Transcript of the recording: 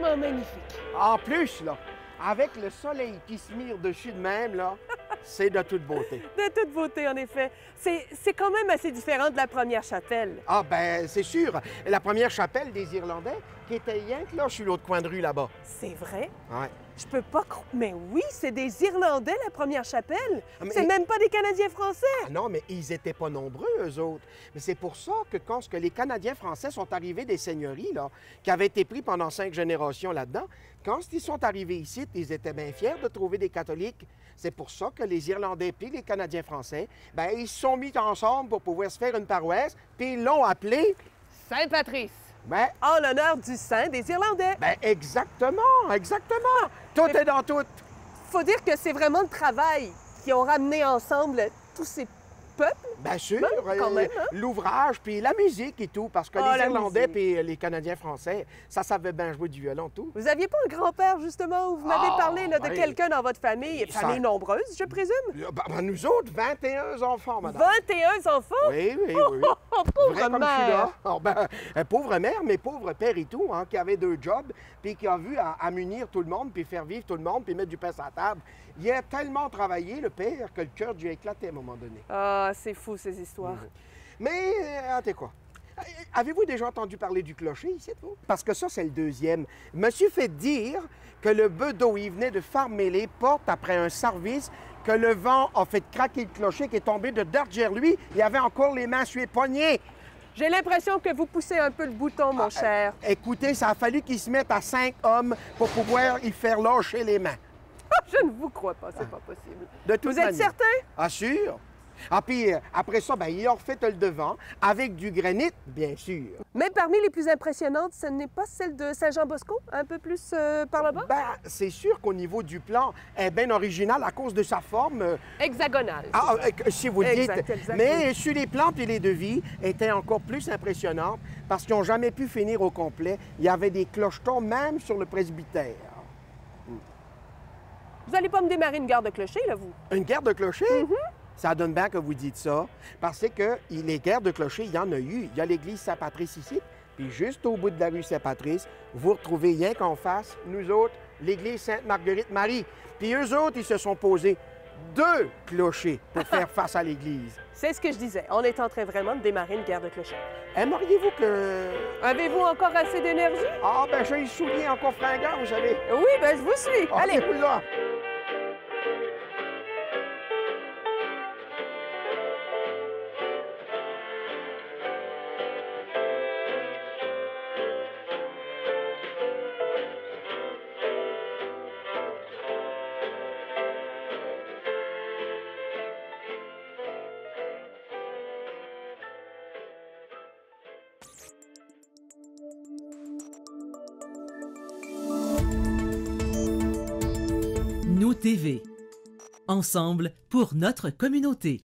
vraiment magnifique. En plus, là, avec le soleil qui se mire dessus de même, là, c'est de toute beauté. De toute beauté, en effet. C'est quand même assez différent de la première chapelle. Ah, ben, c'est sûr. La première chapelle des Irlandais, qui était rien que là, sur l'autre coin de rue, là-bas. C'est vrai? Ouais. Je peux pas croire. Mais oui, c'est des Irlandais, la première chapelle. Ah, mais- C'est même pas des Canadiens français. Ah non, mais ils étaient pas nombreux, eux autres. Mais c'est pour ça que quand les Canadiens français sont arrivés des seigneuries, là, qui avaient été pris pendant 5 générations là-dedans, quand ils sont arrivés ici, ils étaient bien fiers de trouver des catholiques. C'est pour ça que les Irlandais puis les Canadiens français, ben ils se sont mis ensemble pour pouvoir se faire une paroisse, puis ils l'ont appelée... Saint-Patrice. Ben, En l'honneur du saint des Irlandais. ben exactement, exactement. Tout est dans tout. Faut dire que c'est vraiment le travail qui ont ramené ensemble tous ces peuples. Bien sûr, Ben, quand même, hein? l'ouvrage, puis la musique et tout, parce que Ah, les la Irlandais musique. puis les Canadiens français, ça savait bien jouer du violon, tout. Vous aviez pas un grand-père, justement, où vous m'avez Ah, parlé là, de oui. quelqu'un dans votre famille, Ça- famille nombreuse, je présume? Ben, nous autres, 21 enfants, madame. 21 enfants? Oui, oui, oui. Oh, pauvre Vrai comme je suis mère! là. Oh, ben, pauvre mère, mais pauvre père et tout, hein, qui avait 2 jobs, puis qui a vu à munir tout le monde, puis faire vivre tout le monde, puis mettre du pain sur la table. Il a tellement travaillé, le père, que le cœur lui a éclaté à un moment donné. Ah, c'est fou, ces histoires. Mais, attendez quoi? Avez-vous déjà entendu parler du clocher ici, vous? Parce que ça, c'est le deuxième. Je me suis fait dire que le bedeau, il venait de Farmélé, porte après un service, que le vent a fait craquer le clocher qui est tombé de derrière lui. Il avait encore les mains sur les poignets. J'ai l'impression que vous poussez un peu le bouton, mon cher. Écoutez, ça a fallu qu'il se mette à 5 hommes pour pouvoir y faire lâcher les mains. Je ne vous crois pas, c'est pas possible. De toute Vous êtes manière. certain? Ah, sûr. Ah, puis après ça, ben, il a refait le devant avec du granit, bien sûr. Mais parmi les plus impressionnantes, ce n'est pas celle de Saint-Jean-Bosco, un peu plus par là-bas? Ben, c'est sûr qu'au niveau du plan, elle est bien originale à cause de sa forme. Hexagonale. Ah, si vous le dites. Exact, exact, Mais oui. sur les plans puis les devis étaient encore plus impressionnantes parce qu'ils n'ont jamais pu finir au complet. Il y avait des clochetons même sur le presbytère. Vous n'allez pas me démarrer une gare de clocher, là, vous? Une guerre de clocher? Mm-hmm. Ça donne bien que vous dites ça, parce que les guerres de clocher, il y en a eu. Il y a l'église Saint-Patrice ici, puis juste au bout de la rue Saint-Patrice, vous retrouvez rien qu'en face, nous autres, l'église Sainte-Marguerite-Marie. Puis eux autres, ils se sont posés 2 clochers pour faire face à l'église. C'est ce que je disais. On est en train vraiment de démarrer une guerre de clocher. Aimeriez-vous que... Avez-vous encore assez d'énergie? Ah, ben j'ai les souliers encore fringants, vous savez. Oui, ben je vous suis. Ah, Allez. là. Nous TV. Ensemble pour notre communauté.